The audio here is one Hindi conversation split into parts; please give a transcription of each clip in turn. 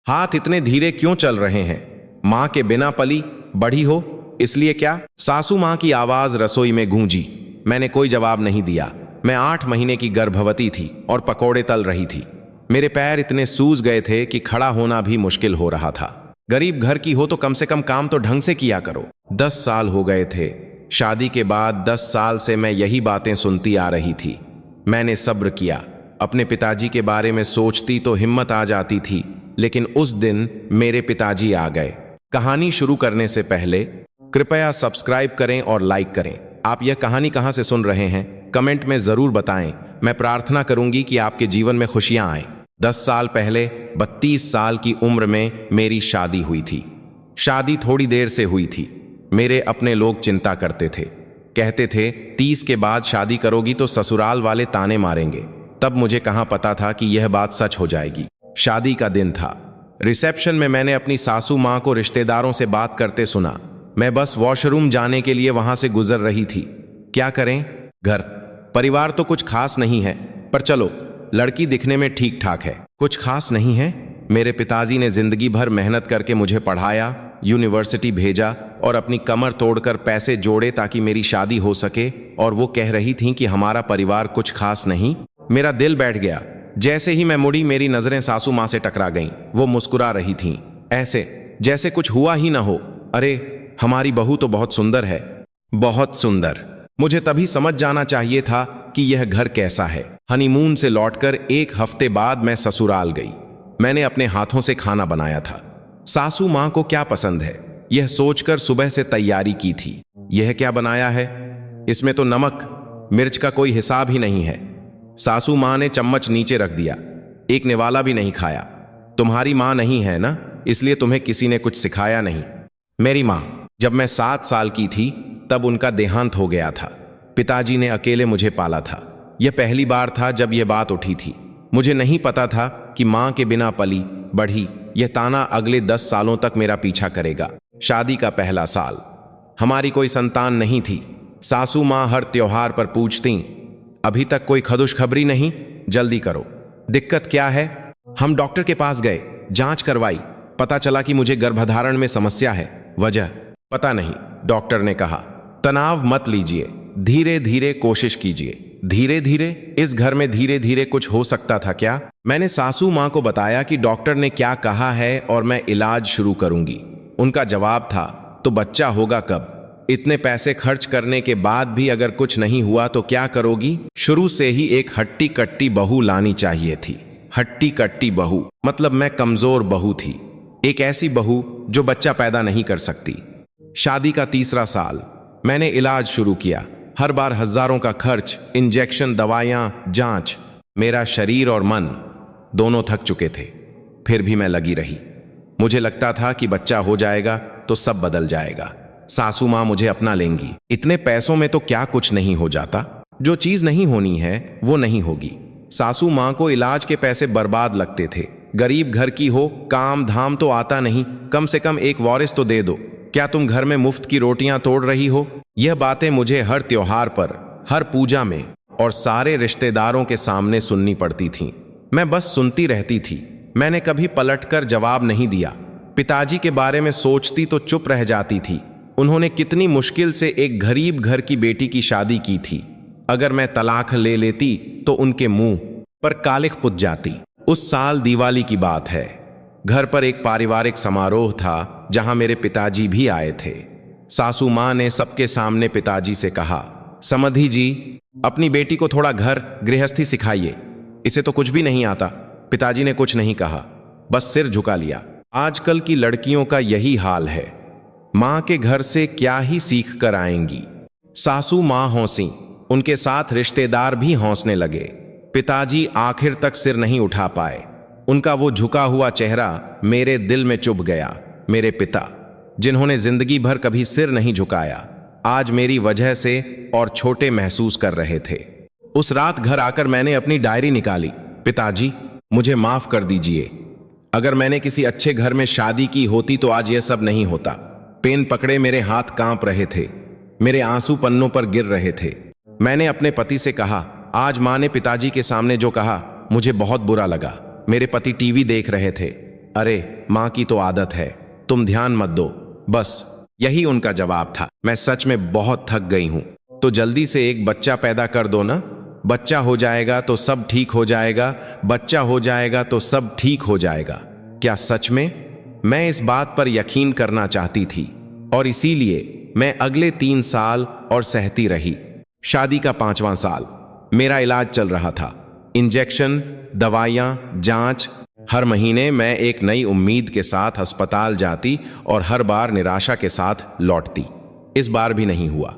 हाथ इतने धीरे क्यों चल रहे हैं? माँ के बिना पली बढ़ी हो इसलिए क्या? सासू माँ की आवाज रसोई में गूंजी। मैंने कोई जवाब नहीं दिया। मैं 8 महीने की गर्भवती थी और पकोड़े तल रही थी। मेरे पैर इतने सूज गए थे कि खड़ा होना भी मुश्किल हो रहा था। गरीब घर की हो तो कम से कम काम तो ढंग से किया करो। 10 साल हो गए थे। शादी के बाद 10 साल से मैं यही बातें सुनती आ रही थी। मैंने सब्र किया। अपने पिताजी के बारे में सोचती तो हिम्मत आ जाती थी, लेकिन उस दिन मेरे पिताजी आ गए। कहानी शुरू करने से पहले कृपया सब्सक्राइब करें और लाइक करें। आप यह कहानी कहां से सुन रहे हैं कमेंट में जरूर बताएं। मैं प्रार्थना करूंगी कि आपके जीवन में खुशियां आए। 10 साल पहले 32 साल की उम्र में मेरी शादी हुई थी। शादी थोड़ी देर से हुई थी। मेरे अपने लोग चिंता करते थे, कहते थे 30 के बाद शादी करोगी तो ससुराल वाले ताने मारेंगे। तब मुझे कहां पता था कि यह बात सच हो जाएगी। शादी का दिन था। रिसेप्शन में मैंने अपनी सासू मां को रिश्तेदारों से बात करते सुना। मैं बस वॉशरूम जाने के लिए वहां से गुजर रही थी। क्या करें? घर परिवार तो कुछ खास नहीं है, पर चलो, लड़की दिखने में ठीक ठाक है। कुछ खास नहीं है? मेरे पिताजी ने जिंदगी भर मेहनत करके मुझे पढ़ाया, यूनिवर्सिटी भेजा और अपनी कमर तोड़कर पैसे जोड़े ताकि मेरी शादी हो सके, और वो कह रही थीं कि हमारा परिवार कुछ खास नहीं। मेरा दिल बैठ गया। जैसे ही मैं मुड़ी, मेरी नजरें सासू माँ से टकरा गईं। वो मुस्कुरा रही थीं, ऐसे जैसे कुछ हुआ ही ना हो। अरे, हमारी बहू तो बहुत सुंदर है, बहुत सुंदर। मुझे तभी समझ जाना चाहिए था कि यह घर कैसा है। हनीमून से लौटकर 1 हफ्ते बाद मैं ससुराल गई। मैंने अपने हाथों से खाना बनाया था। सासू माँ को क्या पसंद है, यह सोचकर सुबह से तैयारी की थी। यह क्या बनाया है? इसमें तो नमक मिर्च का कोई हिसाब ही नहीं है। सासू माँ ने चम्मच नीचे रख दिया। एक निवाला भी नहीं खाया। तुम्हारी माँ नहीं है ना, इसलिए तुम्हें किसी ने कुछ सिखाया नहीं। मेरी माँ, जब मैं 7 साल की थी तब उनका देहांत हो गया था। पिताजी ने अकेले मुझे पाला था। यह पहली बार था जब यह बात उठी थी। मुझे नहीं पता था कि माँ के बिना पली बढ़ी यह ताना अगले 10 सालों तक मेरा पीछा करेगा। शादी का पहला साल। हमारी कोई संतान नहीं थी। सासू माँ हर त्योहार पर पूछती, अभी तक कोई खुशखबरी नहीं? जल्दी करो, दिक्कत क्या है? हम डॉक्टर के पास गए, जांच करवाई, पता चला कि मुझे गर्भधारण में समस्या है। वजह पता नहीं, डॉक्टर ने कहा। तनाव मत लीजिए, धीरे धीरे कोशिश कीजिए। धीरे धीरे? इस घर में धीरे धीरे कुछ हो सकता था क्या? मैंने सासू माँ को बताया कि डॉक्टर ने क्या कहा है और मैं इलाज शुरू करूंगी। उनका जवाब था, तो बच्चा होगा कब? इतने पैसे खर्च करने के बाद भी अगर कुछ नहीं हुआ तो क्या करोगी? शुरू से ही एक हट्टी कट्टी बहू लानी चाहिए थी। हट्टी कट्टी बहू मतलब मैं कमजोर बहू थी, एक ऐसी बहू जो बच्चा पैदा नहीं कर सकती। शादी का 3रा साल। मैंने इलाज शुरू किया। हर बार हजारों का खर्च, इंजेक्शन, दवाइयां, जांच। मेरा शरीर और मन दोनों थक चुके थे, फिर भी मैं लगी रही। मुझे लगता था कि बच्चा हो जाएगा तो सब बदल जाएगा, सासू माँ मुझे अपना लेंगी। इतने पैसों में तो क्या कुछ नहीं हो जाता? जो चीज नहीं होनी है वो नहीं होगी। सासू माँ को इलाज के पैसे बर्बाद लगते थे। गरीब घर की हो, काम धाम तो आता नहीं, कम से कम एक वारिस तो दे दो। क्या तुम घर में मुफ्त की रोटियां तोड़ रही हो? यह बातें मुझे हर त्योहार पर, हर पूजा में और सारे रिश्तेदारों के सामने सुननी पड़ती थीं। मैं बस सुनती रहती थी। मैंने कभी पलटकर जवाब नहीं दिया। पिताजी के बारे में सोचती तो चुप रह जाती थी। उन्होंने कितनी मुश्किल से एक गरीब घर की बेटी की शादी की थी। अगर मैं तलाक ले लेती तो उनके मुंह पर कालिख पुत जाती। उस साल दिवाली की बात है। घर पर एक पारिवारिक समारोह था जहां मेरे पिताजी भी आए थे। सासू माँ ने सबके सामने पिताजी से कहा, समधी जी, अपनी बेटी को थोड़ा घर गृहस्थी सिखाइए, इसे तो कुछ भी नहीं आता। पिताजी ने कुछ नहीं कहा, बस सिर झुका लिया। आजकल की लड़कियों का यही हाल है। माँ के घर से क्या ही सीख कर आएंगी। सासू माँ हंसी, उनके साथ रिश्तेदार भी हंसने लगे। पिताजी आखिर तक सिर नहीं उठा पाए। उनका वो झुका हुआ चेहरा मेरे दिल में चुभ गया। मेरे पिता, जिन्होंने जिंदगी भर कभी सिर नहीं झुकाया, आज मेरी वजह से और छोटे महसूस कर रहे थे। उस रात घर आकर मैंने अपनी डायरी निकाली। पिताजी, मुझे माफ कर दीजिए। अगर मैंने किसी अच्छे घर में शादी की होती तो आज यह सब नहीं होता। पेन पकड़े मेरे हाथ कांप रहे थे, मेरे आंसू पन्नों पर गिर रहे थे। मैंने अपने पति से कहा, आज माँ ने पिताजी के सामने जो कहा मुझे बहुत बुरा लगा। मेरे पति टीवी देख रहे थे। अरे माँ की तो आदत है, तुम ध्यान मत दो। बस यही उनका जवाब था। मैं सच में बहुत थक गई हूं। तो जल्दी से एक बच्चा पैदा कर दो ना। बच्चा हो जाएगा तो सब ठीक हो जाएगा, बच्चा हो जाएगा तो सब ठीक हो जाएगा। क्या सच में? मैं इस बात पर यकीन करना चाहती थी और इसीलिए मैं अगले 3 साल और सहती रही। शादी का 5वां साल, मेरा इलाज चल रहा था। इंजेक्शन, दवाइयां, जांच। हर महीने मैं एक नई उम्मीद के साथ अस्पताल जाती और हर बार निराशा के साथ लौटती। इस बार भी नहीं हुआ।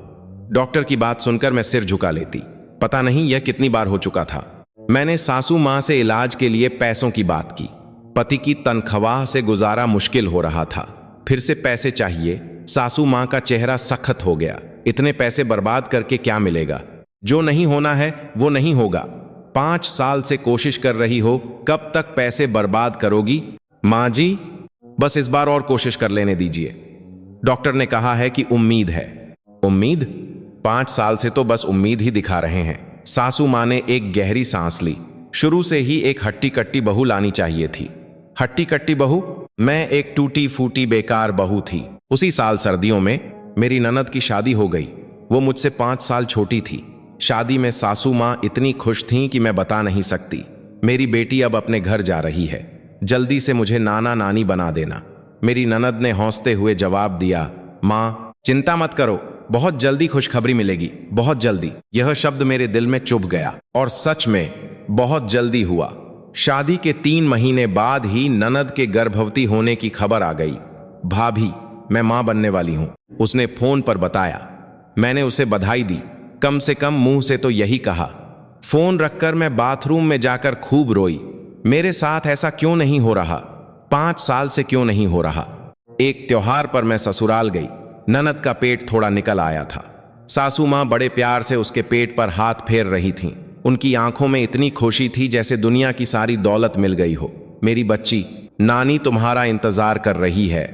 डॉक्टर की बात सुनकर मैं सिर झुका लेती। पता नहीं यह कितनी बार हो चुका था। मैंने सासू माँ से इलाज के लिए पैसों की बात की। पति की तनख्वाह से गुजारा मुश्किल हो रहा था। फिर से पैसे चाहिए। सासू माँ का चेहरा सख्त हो गया। इतने पैसे बर्बाद करके क्या मिलेगा? जो नहीं होना है वो नहीं होगा। 5 साल से कोशिश कर रही हो, कब तक पैसे बर्बाद करोगी? माँ जी, बस इस बार और कोशिश कर लेने दीजिए। डॉक्टर ने कहा है कि उम्मीद है। उम्मीद? 5 साल से तो बस उम्मीद ही दिखा रहे हैं। सासू माँ ने एक गहरी सांस ली। शुरू से ही एक हट्टी कट्टी बहू लानी चाहिए थी। हट्टी कट्टी बहू? मैं एक टूटी फूटी बेकार बहू थी। उसी साल सर्दियों में मेरी ननद की शादी हो गई। वो मुझसे 5 साल छोटी थी। शादी में सासू माँ इतनी खुश थीं कि मैं बता नहीं सकती। मेरी बेटी अब अपने घर जा रही है, जल्दी से मुझे नाना नानी बना देना। मेरी ननद ने हंसते हुए जवाब दिया, माँ चिंता मत करो, बहुत जल्दी खुशखबरी मिलेगी, बहुत जल्दी। यह शब्द मेरे दिल में चुभ गया और सच में बहुत जल्दी हुआ। शादी के 3 महीने बाद ही ननद के गर्भवती होने की खबर आ गई। भाभी, मैं मां बनने वाली हूं, उसने फोन पर बताया। मैंने उसे बधाई दी, कम से कम मुंह से तो यही कहा। फोन रखकर मैं बाथरूम में जाकर खूब रोई। मेरे साथ ऐसा क्यों नहीं हो रहा? 5 साल से क्यों नहीं हो रहा? एक त्योहार पर मैं ससुराल गई। ननद का पेट थोड़ा निकल आया था। सासू मां बड़े प्यार से उसके पेट पर हाथ फेर रही थीं। उनकी आंखों में इतनी खुशी थी जैसे दुनिया की सारी दौलत मिल गई हो। मेरी बच्ची, नानी तुम्हारा इंतजार कर रही है।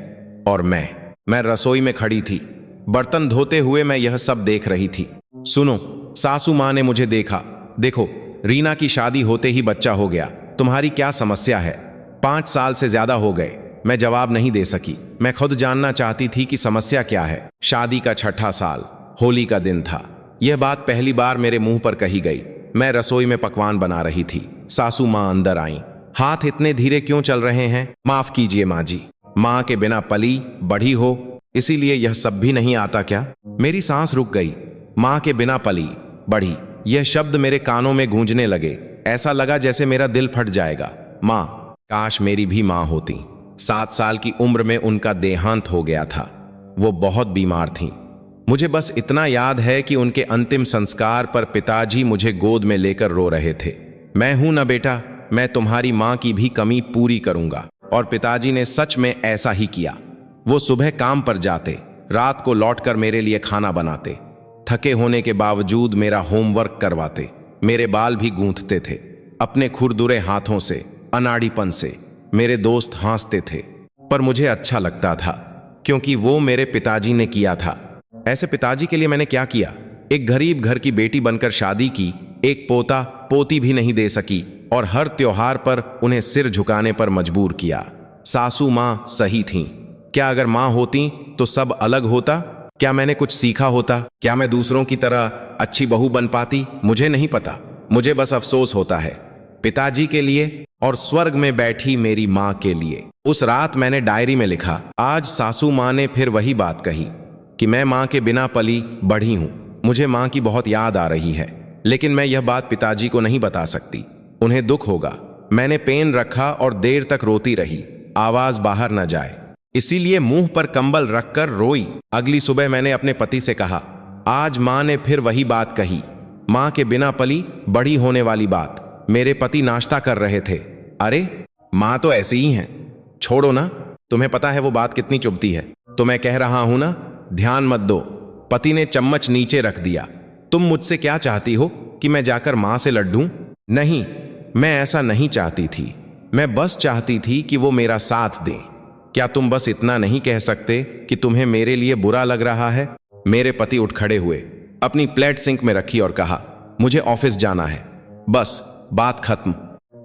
और मैं रसोई में खड़ी थी। बर्तन धोते हुए मैं यह सब देख रही थी। सुनो, सासू मां ने मुझे देखा। देखो, रीना की शादी होते ही बच्चा हो गया। तुम्हारी क्या समस्या है? 5 साल से ज्यादा हो गए। मैं जवाब नहीं दे सकी। मैं खुद जानना चाहती थी कि समस्या क्या है। शादी का 6ठा साल, होली का दिन था। यह बात पहली बार मेरे मुंह पर कही गई। मैं रसोई में पकवान बना रही थी। सासू मां अंदर आईं। हाथ इतने धीरे क्यों चल रहे हैं? माफ कीजिए माँ जी, माँ के बिना पली बढ़ी हो, इसीलिए यह सब भी नहीं आता क्या? मेरी सांस रुक गई। माँ के बिना पली बढ़ी, यह शब्द मेरे कानों में गूंजने लगे। ऐसा लगा जैसे मेरा दिल फट जाएगा। माँ, काश मेरी भी माँ होती। 7 साल की उम्र में उनका देहांत हो गया था। वो बहुत बीमार थीं। मुझे बस इतना याद है कि उनके अंतिम संस्कार पर पिताजी मुझे गोद में लेकर रो रहे थे। मैं हूं ना बेटा, मैं तुम्हारी माँ की भी कमी पूरी करूंगा। और पिताजी ने सच में ऐसा ही किया। वो सुबह काम पर जाते, रात को लौटकर मेरे लिए खाना बनाते। थके होने के बावजूद मेरा होमवर्क करवाते। मेरे बाल भी गूंथते थे अपने खुरदुरे हाथों से, अनाड़ीपन से। मेरे दोस्त हंसते थे, पर मुझे अच्छा लगता था क्योंकि वो मेरे पिताजी ने किया था। ऐसे पिताजी के लिए मैंने क्या किया? एक गरीब घर की बेटी बनकर शादी की, एक पोता पोती भी नहीं दे सकी और हर त्योहार पर उन्हें सिर झुकाने पर मजबूर किया। सासू माँ सही थीं। क्या अगर माँ होती तो सब अलग होता? क्या मैंने कुछ सीखा होता? क्या मैं दूसरों की तरह अच्छी बहू बन पाती? मुझे नहीं पता। मुझे बस अफसोस होता है पिताजी के लिए और स्वर्ग में बैठी मेरी माँ के लिए। उस रात मैंने डायरी में लिखा, आज सासू माँ ने फिर वही बात कही कि मैं माँ के बिना पली बढ़ी हूँ। मुझे माँ की बहुत याद आ रही है, लेकिन मैं यह बात पिताजी को नहीं बता सकती। उन्हें दुख होगा। मैंने पेन रखा और देर तक रोती रही, आवाज बाहर न जाए, इसीलिए मुंह पर कंबल रखकर रोई। अगली सुबह मैंने अपने पति से कहा, आज माँ ने फिर वही बात कही, माँ के बिना पली बड़ी होने वाली बात। मेरे पति नाश्ता कर रहे थे। अरे माँ तो ऐसी ही हैं, छोड़ो ना, तुम्हें पता है वो बात कितनी चुभती है। तो मैं कह रहा हूं ना, ध्यान मत दो। पति ने चम्मच नीचे रख दिया। तुम मुझसे क्या चाहती हो कि मैं जाकर माँ से लड़ दूं? नहीं, मैं ऐसा नहीं चाहती थी। मैं बस चाहती थी कि वो मेरा साथ दें। क्या तुम बस इतना नहीं कह सकते कि तुम्हें मेरे लिए बुरा लग रहा है? मेरे पति उठ खड़े हुए, अपनी प्लेट सिंक में रखी और कहा, मुझे ऑफिस जाना है। बस बात खत्म।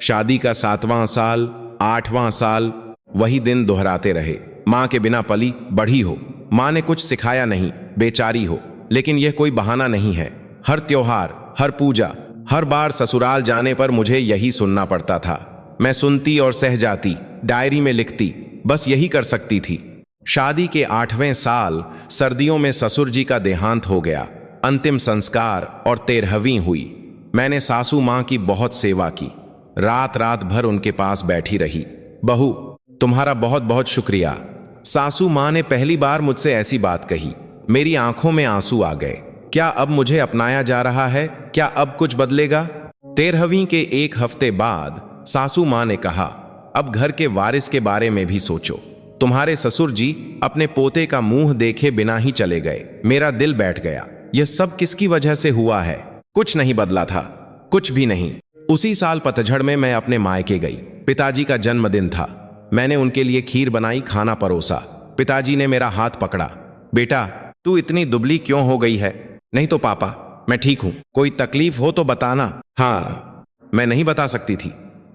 शादी का 7वां साल, 8वां साल, वही दिन दोहराते रहे। माँ के बिना पली बढ़ी हो, माँ ने कुछ सिखाया नहीं, बेचारी हो। लेकिन यह कोई बहाना नहीं है। हर त्योहार, हर पूजा, हर बार ससुराल जाने पर मुझे यही सुनना पड़ता था। मैं सुनती और सह जाती, डायरी में लिखती, बस यही कर सकती थी। शादी के 8वें साल सर्दियों में ससुर जी का देहांत हो गया। अंतिम संस्कार और 13वीं हुई। मैंने सासू माँ की बहुत सेवा की, रात रात भर उनके पास बैठी रही। बहू, तुम्हारा बहुत बहुत शुक्रिया। सासू माँ ने पहली बार मुझसे ऐसी बात कही। मेरी आंखों में आंसू आ गए। क्या अब मुझे अपनाया जा रहा है? क्या अब कुछ बदलेगा? 13वीं के 1 हफ्ते बाद सासू माँ ने कहा, अब घर के वारिस के बारे में भी सोचो। तुम्हारे ससुर जी अपने पोते का मुंह देखे बिना ही चले गए। मेरा दिल बैठ गया। यह सब किसकी वजह से हुआ है? कुछ नहीं बदला था, कुछ भी नहीं। उसी साल पतझड़ में मैं अपने मायके गई। पिताजी का जन्मदिन था। मैंने उनके लिए खीर बनाई, खाना परोसा। पिताजी ने मेरा हाथ पकड़ा। बेटा, तू इतनी दुबली क्यों हो गई है? नहीं तो पापा, मैं ठीक हूं। कोई तकलीफ हो तो बताना। हाँ, मैं नहीं बता सकती थी।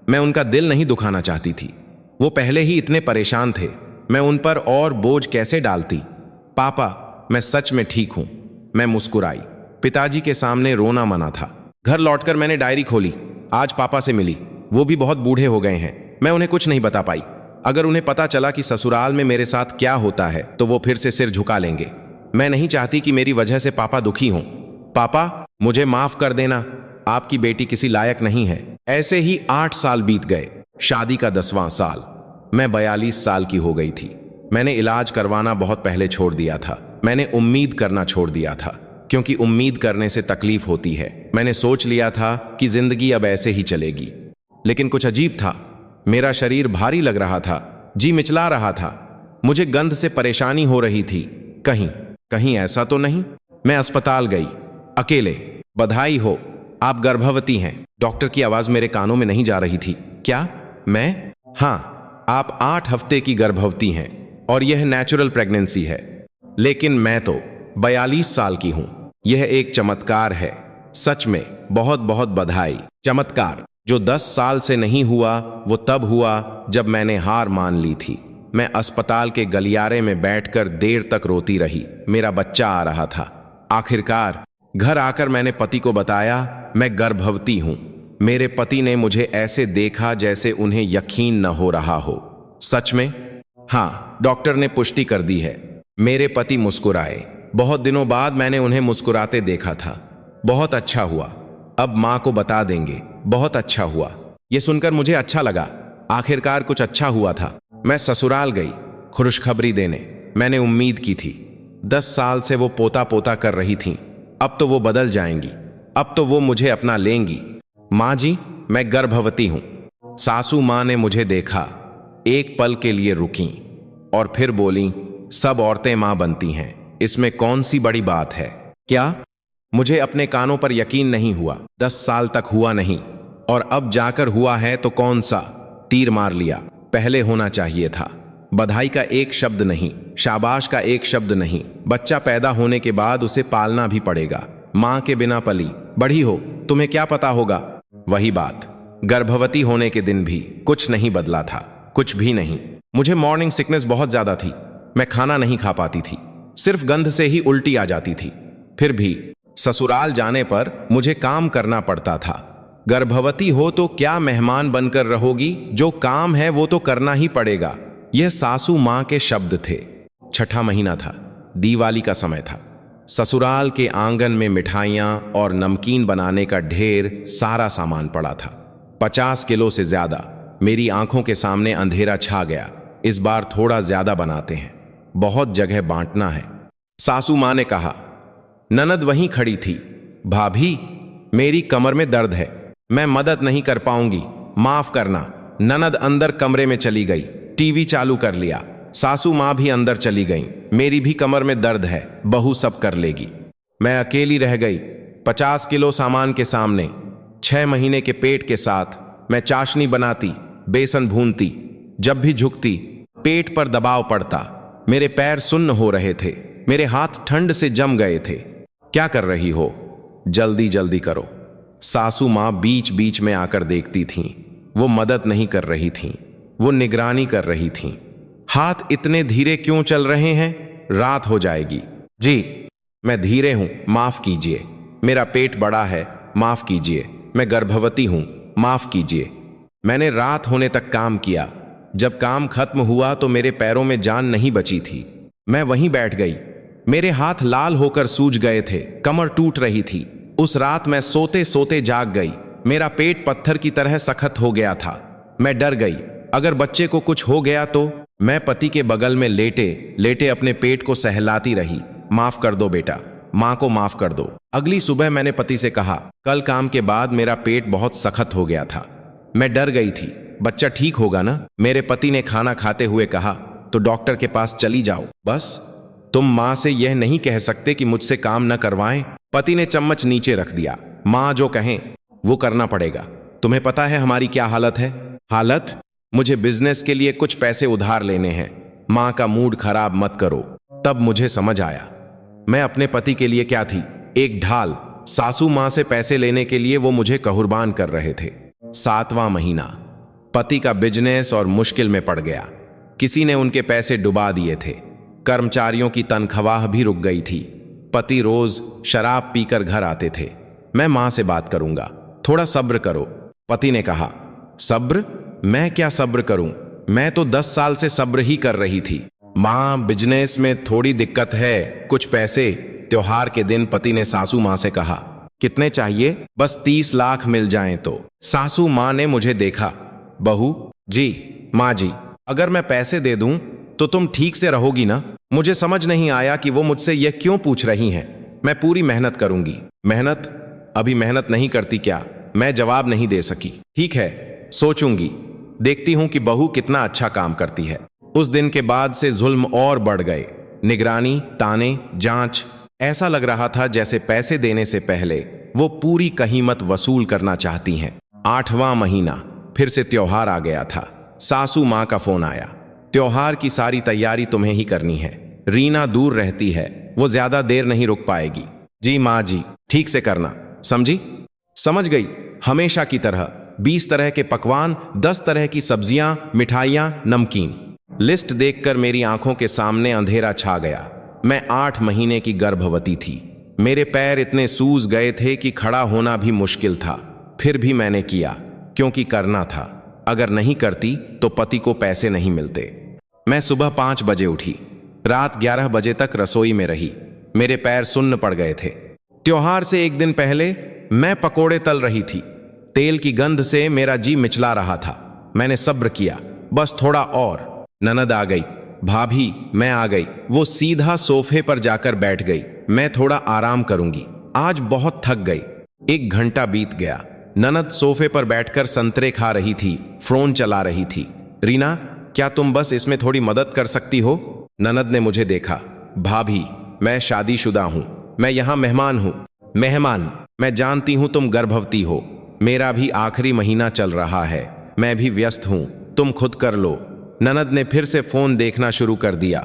मैं उनका दिल नहीं दुखाना चाहती थी। वो पहले ही इतने परेशान थे, मैं उन पर और बोझ कैसे डालती? पापा, मैं सच में ठीक हूं। मैं मुस्कुराई। पिताजी के सामने रोना मना था। घर लौटकर मैंने डायरी खोली। आज पापा से मिली। वो भी बहुत बूढ़े हो गए हैं। मैं उन्हें कुछ नहीं बता पाई। अगर उन्हें पता चला कि ससुराल में मेरे साथ क्या होता है तो वो फिर से सिर झुका लेंगे। मैं नहीं चाहती कि मेरी वजह से पापा दुखी हों। पापा, मुझे माफ कर देना। आपकी बेटी किसी लायक नहीं है। ऐसे ही 8 साल बीत गए। शादी का 10वां साल। मैं 42 साल की हो गई थी। मैंने इलाज करवाना बहुत पहले छोड़ दिया था। मैंने उम्मीद करना छोड़ दिया था, क्योंकि उम्मीद करने से तकलीफ होती है। मैंने सोच लिया था कि जिंदगी अब ऐसे ही चलेगी। लेकिन कुछ अजीब था। मेरा शरीर भारी लग रहा था, जी मिचला रहा था। मुझे गंध से परेशानी हो रही थी। कहीं कहीं ऐसा तो नहीं? मैं अस्पताल गई, अकेले। बधाई हो, आप गर्भवती हैं। डॉक्टर की आवाज मेरे कानों में नहीं जा रही थी। क्या? मैं? हाँ, आप 8 हफ्ते की गर्भवती हैं और यह नेचुरल प्रेगनेंसी है। लेकिन मैं तो 42 साल की हूं। यह एक चमत्कार है। सच में बहुत बहुत बधाई। चमत्कार जो 10 साल से नहीं हुआ, वो तब हुआ जब मैंने हार मान ली थी। मैं अस्पताल के गलियारे में बैठकर देर तक रोती रही। मेरा बच्चा आ रहा था। आखिरकार घर आकर मैंने पति को बताया, मैं गर्भवती हूं। मेरे पति ने मुझे ऐसे देखा जैसे उन्हें यकीन न हो रहा हो। सच में? हाँ, डॉक्टर ने पुष्टि कर दी है। मेरे पति मुस्कुराए। बहुत दिनों बाद मैंने उन्हें मुस्कुराते देखा था। बहुत अच्छा हुआ, अब माँ को बता देंगे। बहुत अच्छा हुआ। यह सुनकर मुझे अच्छा लगा। आखिरकार कुछ अच्छा हुआ था। मैं ससुराल गई खुशखबरी देने। मैंने उम्मीद की थी। 10 साल से वो पोता पोता कर रही थीं। अब तो वो बदल जाएंगी। अब तो वो मुझे अपना लेंगी। माँ जी, मैं गर्भवती हूं। सासू माँ ने मुझे देखा, एक पल के लिए रुकीं और फिर बोलीं, सब औरतें माँ बनती हैं, इसमें कौन सी बड़ी बात है? क्या? मुझे अपने कानों पर यकीन नहीं हुआ। 10 साल तक हुआ नहीं और अब जाकर हुआ है तो कौन सा? तीर मार लिया। पहले होना चाहिए था। बधाई का एक शब्द नहीं, शाबाश का एक शब्द नहीं। बच्चा पैदा होने के बाद उसे पालना भी पड़ेगा। माँ के बिना पली बढ़ी हो, तुम्हें क्या पता होगा? वही बात, गर्भवती होने के दिन भी कुछ नहीं बदला था, कुछ भी नहीं। मुझे मॉर्निंग सिकनेस बहुत ज्यादा थी। मैं खाना नहीं खा पाती थी। सिर्फ गंध से ही उल्टी आ जाती थी। फिर भी ससुराल जाने पर मुझे काम करना पड़ता था। गर्भवती हो तो क्या मेहमान बनकर रहोगी? जो काम है वो तो करना ही पड़ेगा। यह सासू माँ के शब्द थे। 6ठा महीना था। दिवाली का समय था। ससुराल के आंगन में मिठाइयाँ और नमकीन बनाने का ढेर सारा सामान पड़ा था। 50 किलो से ज्यादा। मेरी आंखों के सामने अंधेरा छा गया। इस बार थोड़ा ज्यादा बनाते हैं, बहुत जगह बांटना है। सासू माँ ने कहा। ननद वहीं खड़ी थी। भाभी, मेरी कमर में दर्द है, मैं मदद नहीं कर पाऊंगी, माफ करना। ननद अंदर कमरे में चली गई, टीवी चालू कर लिया। सासू माँ भी अंदर चली गईं। मेरी भी कमर में दर्द है, बहू सब कर लेगी। मैं अकेली रह गई 50 किलो सामान के सामने। 6 महीने के पेट के साथ मैं चाशनी बनाती, बेसन भूनती। जब भी झुकती पेट पर दबाव पड़ता। मेरे पैर सुन्न हो रहे थे, मेरे हाथ ठंड से जम गए थे। क्या कर रही हो? जल्दी जल्दी करो। सासू माँ बीच बीच में आकर देखती थीं। वो मदद नहीं कर रही थीं, वो निगरानी कर रही थीं। हाथ इतने धीरे क्यों चल रहे हैं? रात हो जाएगी। जी, मैं धीरे हूं, माफ कीजिए। मेरा पेट बड़ा है, माफ कीजिए। मैं गर्भवती हूं, माफ कीजिए। मैंने रात होने तक काम किया। जब काम खत्म हुआ तो मेरे पैरों में जान नहीं बची थी। मैं वहीं बैठ गई। मेरे हाथ लाल होकर सूज गए थे, कमर टूट रही थी। उस रात मैं सोते सोते जाग गई। मेरा पेट पत्थर की तरह सख्त हो गया था। मैं डर गई, अगर बच्चे को कुछ हो गया तो। मैं पति के बगल में लेटे लेटे अपने पेट को सहलाती रही। माफ कर दो बेटा, माँ को माफ कर दो। अगली सुबह मैंने पति से कहा, कल काम के बाद मेरा पेट बहुत सख्त हो गया था। मैं डर गई थी, बच्चा ठीक होगा ना? मेरे पति ने खाना खाते हुए कहा, तो डॉक्टर के पास चली जाओ। बस तुम माँ से यह नहीं कह सकते कि मुझसे काम न करवाएं। पति ने चम्मच नीचे रख दिया। माँ जो कहें वो करना पड़ेगा। तुम्हें पता है हमारी क्या हालत है? हालत? मुझे बिजनेस के लिए कुछ पैसे उधार लेने हैं। माँ का मूड खराब मत करो। तब मुझे समझ आया, मैं अपने पति के लिए क्या थी, एक ढाल। सासू माँ से पैसे लेने के लिए वो मुझे कहुरबान कर रहे थे। 7वां महीना, पति का बिजनेस और मुश्किल में पड़ गया। किसी ने उनके पैसे डुबा दिए थे। कर्मचारियों की तनख्वाह भी रुक गई थी। पति रोज शराब पीकर घर आते थे। मैं माँ से बात करूंगा, थोड़ा सब्र करो। पति ने कहा, सब्र? मैं क्या सब्र करूं? मैं तो 10 साल से सब्र ही कर रही थी। माँ, बिजनेस में थोड़ी दिक्कत है, कुछ पैसे। त्योहार के दिन पति ने सासू माँ से कहा, कितने चाहिए? बस 30 लाख मिल जाएं तो। सासू माँ ने मुझे देखा, बहू जी, माँ जी, अगर मैं पैसे दे दूं तो तुम ठीक से रहोगी ना? मुझे समझ नहीं आया कि वो मुझसे यह क्यों पूछ रही हैं। मैं पूरी मेहनत करूंगी। मेहनत? अभी मेहनत नहीं करती क्या? मैं जवाब नहीं दे सकी। ठीक है, सोचूंगी। देखती हूं कि बहू कितना अच्छा काम करती है। उस दिन के बाद से जुल्म और बढ़ गए। निगरानी, ताने, जांच। ऐसा लग रहा था जैसे पैसे देने से पहले वो पूरी कीमत वसूल करना चाहती हैं। 8वां महीना, फिर से त्योहार आ गया था। सासू माँ का फोन आया, त्योहार की सारी तैयारी तुम्हें ही करनी है। रीना दूर रहती है, वो ज्यादा देर नहीं रुक पाएगी। जी माँ जी, ठीक से करना, समझी? समझ गई। हमेशा की तरह 20 तरह के पकवान, 10 तरह की सब्जियां, मिठाइयां, नमकीन। लिस्ट देखकर मेरी आंखों के सामने अंधेरा छा गया। मैं 8 महीने की गर्भवती थी। मेरे पैर इतने सूज गए थे कि खड़ा होना भी मुश्किल था। फिर भी मैंने किया, क्योंकि करना था। अगर नहीं करती तो पति को पैसे नहीं मिलते। मैं सुबह 5 बजे उठी, रात 11 बजे तक रसोई में रही। मेरे पैर सुन्न पड़ गए थे। त्योहार से एक दिन पहले मैं पकोड़े तल रही थी। तेल की गंध से मेरा जी मिचला रहा था। मैंने सब्र किया, बस थोड़ा और। ननद आ गई, भाभी मैं आ गई। वो सीधा सोफे पर जाकर बैठ गई। मैं थोड़ा आराम करूंगी, आज बहुत थक गई। 1 घंटा बीत गया। ननद सोफे पर बैठकर संतरे खा रही थी, फोन चला रही थी। रीना, क्या तुम बस इसमें थोड़ी मदद कर सकती हो? ननद ने मुझे देखा। भाभी, मैं शादीशुदा हूं, मैं यहां मेहमान हूं। मेहमान? मैं जानती हूं तुम गर्भवती हो। मेरा भी आखिरी महीना चल रहा है, मैं भी व्यस्त हूं, तुम खुद कर लो। ननद ने फिर से फोन देखना शुरू कर दिया।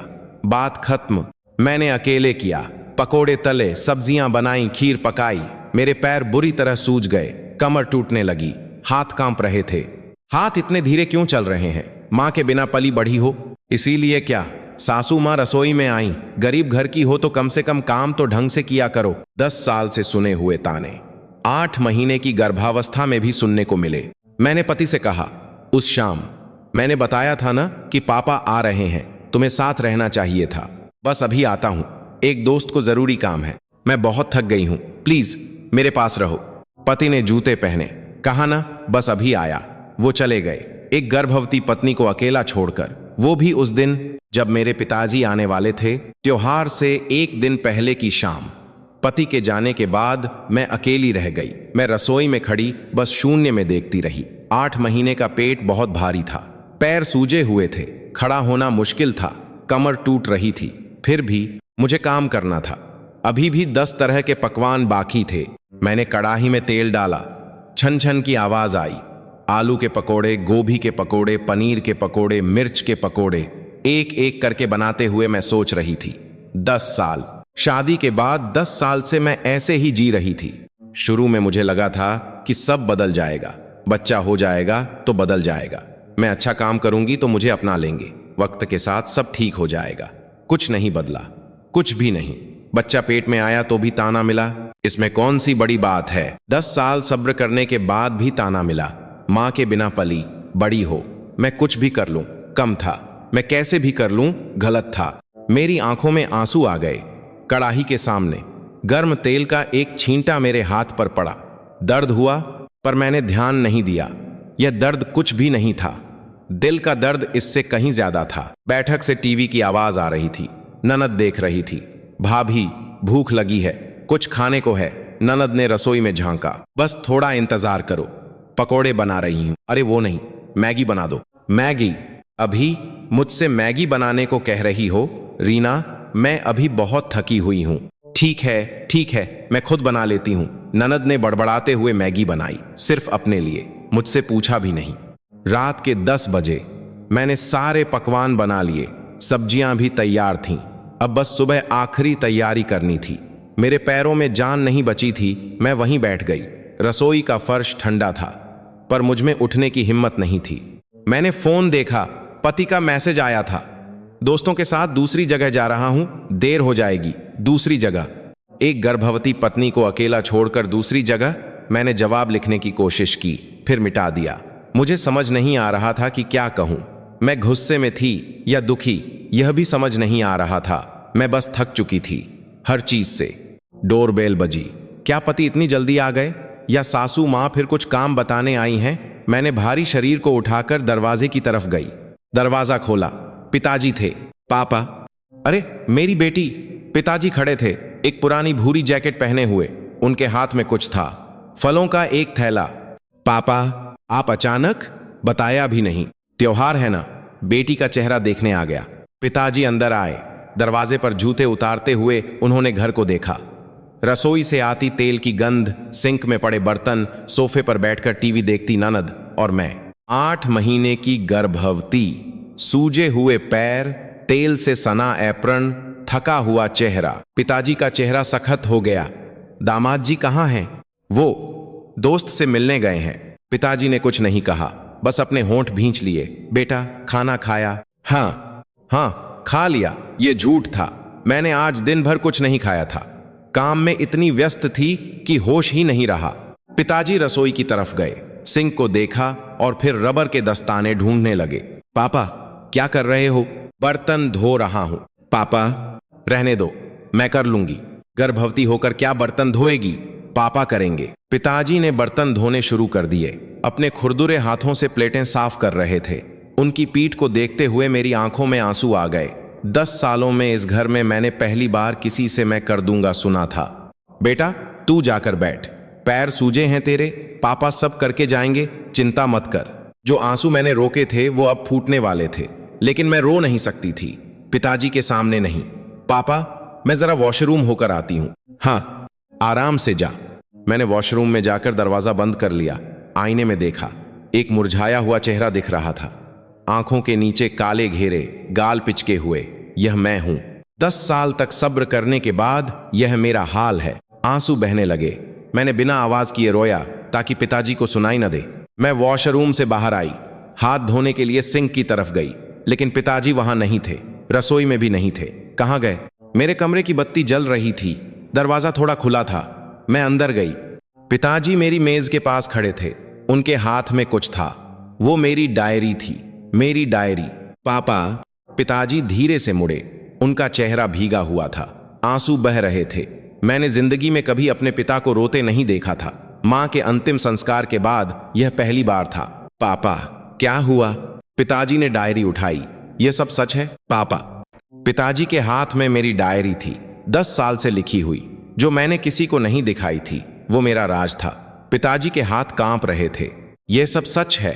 बात खत्म। मैंने अकेले किया। पकोड़े तले, सब्जियां बनाई, खीर पकाई। मेरे पैर बुरी तरह सूज गए, कमर टूटने लगी, हाथ कांप रहे थे। हाथ इतने धीरे क्यों चल रहे हैं? माँ के बिना पली बढ़ी हो, इसीलिए क्या? सासू माँ रसोई में आई, गरीब घर की हो तो कम से कम काम तो ढंग से किया करो। 10 साल से सुने हुए ताने 8 महीने की गर्भावस्था में भी सुनने को मिले। मैंने पति से कहा, उस शाम मैंने बताया था ना कि पापा आ रहे हैं, तुम्हें साथ रहना चाहिए था। बस अभी आता हूं, एक दोस्त को जरूरी काम है। मैं बहुत थक गई हूं, प्लीज मेरे पास रहो। पति ने जूते पहने, कहा ना बस अभी आया। वो चले गए, एक गर्भवती पत्नी को अकेला छोड़कर। वो भी उस दिन जब मेरे पिताजी आने वाले थे। त्योहार से एक दिन पहले की शाम। पति के जाने के बाद मैं अकेली रह गई। मैं रसोई में खड़ी बस शून्य में देखती रही। 8 महीने का पेट बहुत भारी था, पैर सूजे हुए थे, खड़ा होना मुश्किल था, कमर टूट रही थी। फिर भी मुझे काम करना था। अभी भी 10 तरह के पकवान बाकी थे। मैंने कड़ाही में तेल डाला, छन छन की आवाज आई। आलू के पकोड़े, गोभी के पकोड़े, पनीर के पकोड़े, मिर्च के पकोड़े, एक एक करके बनाते हुए मैं सोच रही थी, 10 साल शादी के बाद 10 साल से मैं ऐसे ही जी रही थी। शुरू में मुझे लगा था कि सब बदल जाएगा, बच्चा हो जाएगा तो बदल जाएगा। मैं अच्छा काम करूंगी तो मुझे अपना लेंगे, वक्त के साथ सब ठीक हो जाएगा। कुछ नहीं बदला, कुछ भी नहीं। बच्चा पेट में आया तो भी ताना मिला, इसमें कौन सी बड़ी बात है। 10 साल सब्र करने के बाद भी ताना मिला। माँ के बिना पली, बड़ी हो। मैं कुछ भी कर लूं कम था, मैं कैसे भी कर लूं गलत था। मेरी आंखों में आंसू आ गए। कड़ाही के सामने गर्म तेल का एक छींटा मेरे हाथ पर पड़ा। दर्द हुआ पर मैंने ध्यान नहीं दिया। यह दर्द कुछ भी नहीं था, दिल का दर्द इससे कहीं ज्यादा था। बैठक से टीवी की आवाज आ रही थी। ननद देख रही थी। भाभी, भूख लगी है, कुछ खाने को है। ननद ने रसोई में झांका। बस थोड़ा इंतजार करो, पकोड़े बना रही हूं। अरे वो नहीं, मैगी बना दो। मैगी? अभी मुझसे मैगी बनाने को कह रही हो? रीना, मैं अभी बहुत थकी हुई हूं। ठीक है, मैं खुद बना लेती हूं। ननद ने बड़बड़ाते हुए मैगी बनाई, सिर्फ अपने लिए, मुझसे पूछा भी नहीं। रात के 10 बजे मैंने सारे पकवान बना लिए, सब्जियां भी तैयार थीं। अब बस सुबह आखिरी तैयारी करनी थी। मेरे पैरों में जान नहीं बची थी। मैं वहीं बैठ गई। रसोई का फर्श ठंडा था, पर मुझ में उठने की हिम्मत नहीं थी। मैंने फोन देखा, पति का मैसेज आया था। दोस्तों के साथ दूसरी जगह जा रहा हूं, देर हो जाएगी। दूसरी जगह? एक गर्भवती पत्नी को अकेला छोड़कर दूसरी जगह? मैंने जवाब लिखने की कोशिश की, फिर मिटा दिया। मुझे समझ नहीं आ रहा था कि क्या कहूं। मैं गुस्से में थी या दुखी, यह भी समझ नहीं आ रहा था। मैं बस थक चुकी थी हर चीज से। डोरबेल बजी। क्या पति इतनी जल्दी आ गए या सासू माँ फिर कुछ काम बताने आई हैं? मैंने भारी शरीर को उठाकर दरवाजे की तरफ गई। दरवाजा खोला, पिताजी थे। पापा? अरे मेरी बेटी! पिताजी खड़े थे, एक पुरानी भूरी जैकेट पहने हुए। उनके हाथ में कुछ था, फलों का एक थैला। पापा, आप अचानक? बताया भी नहीं। त्योहार है ना, बेटी का चेहरा देखने आ गया। पिताजी अंदर आए। दरवाजे पर जूते उतारते हुए उन्होंने घर को देखा। रसोई से आती तेल की गंध, सिंक में पड़े बर्तन, सोफे पर बैठकर टीवी देखती ननद और मैं। 8 महीने की गर्भवती, सूजे हुए पैर, तेल से सना एप्रन, थका हुआ चेहरा। पिताजी का चेहरा सख्त हो गया। दामाद जी कहाँ हैं? वो दोस्त से मिलने गए हैं। पिताजी ने कुछ नहीं कहा, बस अपने होंठ भींच लिए। बेटा, खाना खाया? हाँ, खा लिया। ये झूठ था। मैंने आज दिन भर कुछ नहीं खाया था। काम में इतनी व्यस्त थी कि होश ही नहीं रहा। पिताजी रसोई की तरफ गए, सिंक को देखा और फिर रबर के दस्ताने ढूंढने लगे। पापा, क्या कर रहे हो? बर्तन धो रहा हूं। पापा, रहने दो, मैं कर लूंगी। गर्भवती होकर क्या बर्तन धोएगी? पापा करेंगे। पिताजी ने बर्तन धोने शुरू कर दिए। अपने खुरदुरे हाथों से प्लेटें साफ कर रहे थे। उनकी पीठ को देखते हुए मेरी आंखों में आंसू आ गए। 10 सालों में इस घर में मैंने पहली बार किसी से मैं कर दूंगा सुना था। बेटा, तू जाकर बैठ, पैर सूजे हैं तेरे, पापा सब करके जाएंगे, चिंता मत कर। जो आंसू मैंने रोके थे वो अब फूटने वाले थे, लेकिन मैं रो नहीं सकती थी, पिताजी के सामने नहीं। पापा, मैं जरा वॉशरूम होकर आती हूँ। हाँ, आराम से जा। मैंने वॉशरूम में जाकर दरवाजा बंद कर लिया। आईने में देखा, एक मुरझाया हुआ चेहरा दिख रहा था। आंखों के नीचे काले घेरे, गाल पिचके हुए। यह मैं हूं। 10 साल तक सब्र करने के बाद यह मेरा हाल है। आंसू बहने लगे। मैंने बिना आवाज किए रोया ताकि पिताजी को सुनाई न दे। मैं वॉशरूम से बाहर आई, हाथ धोने के लिए सिंक की तरफ गई, लेकिन पिताजी वहां नहीं थे, रसोई में भी नहीं थे। कहां गए? मेरे कमरे की बत्ती जल रही थी, दरवाजा थोड़ा खुला था। मैं अंदर गई। पिताजी मेरी मेज के पास खड़े थे। उनके हाथ में कुछ था। वो मेरी डायरी थी, मेरी डायरी। पापा? पिताजी धीरे से मुड़े। उनका चेहरा भीगा हुआ था, आंसू बह रहे थे। मैंने जिंदगी में कभी अपने पिता को रोते नहीं देखा था। मां के अंतिम संस्कार के बाद यह पहली बार था। पापा, क्या हुआ? पिताजी ने डायरी उठाई। यह सब सच है? पापा? पिताजी के हाथ में मेरी डायरी थी, 10 साल से लिखी हुई, जो मैंने किसी को नहीं दिखाई थी। वो मेरा राज था। पिताजी के हाथ कांप रहे थे। यह सब सच है?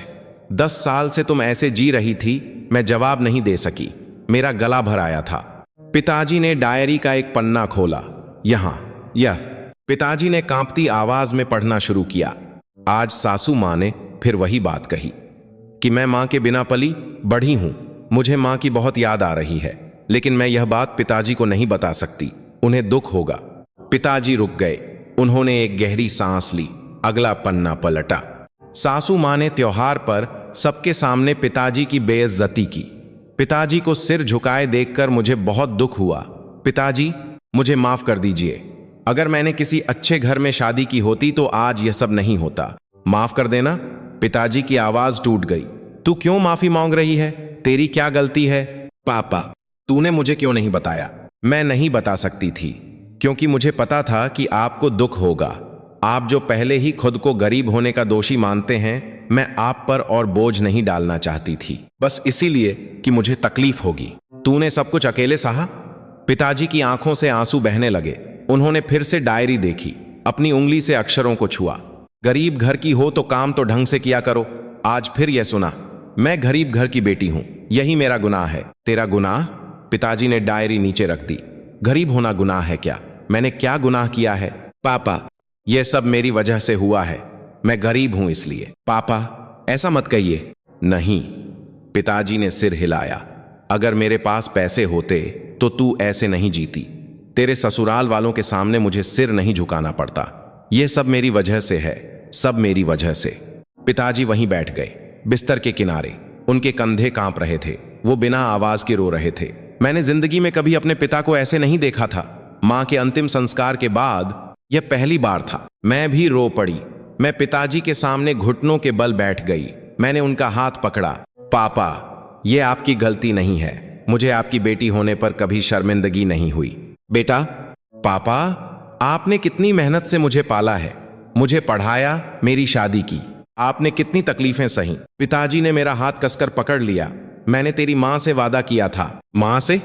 10 साल से तुम ऐसे जी रही थी? मैं जवाब नहीं दे सकी, मेरा गला भर आया था। पिताजी ने डायरी का एक पन्ना खोला। यह पिताजी ने कांपती आवाज में पढ़ना शुरू किया। आज सासू मां ने फिर वही बात कही कि मैं मां के बिना पली बढ़ी हूं। मुझे मां की बहुत याद आ रही है, लेकिन मैं यह बात पिताजी को नहीं बता सकती, उन्हें दुख होगा। पिताजी रुक गए। उन्होंने एक गहरी सांस ली। अगला पन्ना पलटा। सासू मां ने त्योहार पर सबके सामने पिताजी की बेइज्जती की। पिताजी को सिर झुकाए देखकर मुझे बहुत दुख हुआ। पिताजी, मुझे माफ कर दीजिए। अगर मैंने किसी अच्छे घर में शादी की होती तो आज यह सब नहीं होता। माफ कर देना। पिताजी की आवाज टूट गई। तू क्यों माफी मांग रही है? तेरी क्या गलती है? पापा, तूने मुझे क्यों नहीं बताया? मैं नहीं बता सकती थी क्योंकि मुझे पता था कि आपको दुख होगा। आप जो पहले ही खुद को गरीब होने का दोषी मानते हैं, मैं आप पर और बोझ नहीं डालना चाहती थी, बस इसीलिए कि मुझे तकलीफ होगी। तूने सब कुछ अकेले सहा? पिताजी की आंखों से आंसू बहने लगे। उन्होंने फिर से डायरी देखी, अपनी उंगली से अक्षरों को छुआ। गरीब घर की हो तो काम तो ढंग से किया करो। आज फिर यह सुना, मैं गरीब घर की बेटी हूं, यही मेरा गुनाह है। तेरा गुनाह? पिताजी ने डायरी नीचे रख दी। गरीब होना गुनाह है क्या? मैंने क्या गुनाह किया है? पापा, यह सब मेरी वजह से हुआ है। मैं गरीब हूं इसलिए। पापा, ऐसा मत कहिए। नहीं। पिताजी ने सिर हिलाया। अगर मेरे पास पैसे होते तो तू ऐसे नहीं जीती। तेरे ससुराल वालों के सामने मुझे सिर नहीं झुकाना पड़ता। यह सब मेरी वजह से है, सब मेरी वजह से। पिताजी वहीं बैठ गए, बिस्तर के किनारे। उनके कंधे कांप रहे थे। वो बिना आवाज के रो रहे थे। मैंने जिंदगी में कभी अपने पिता को ऐसे नहीं देखा था। मां के अंतिम संस्कार के बाद यह पहली बार था। मैं भी रो पड़ी। मैं पिताजी के सामने घुटनों के बल बैठ गई। मैंने उनका हाथ पकड़ा। पापा, यह आपकी गलती नहीं है। मुझे आपकी बेटी होने पर कभी शर्मिंदगी नहीं हुई। बेटा, पापा, आपने कितनी मेहनत से मुझे पाला है, मुझे पढ़ाया, मेरी शादी की। आपने कितनी तकलीफें सही। पिताजी ने मेरा हाथ कसकर पकड़ लिया। मैंने तेरी मां से वादा किया था। मां से?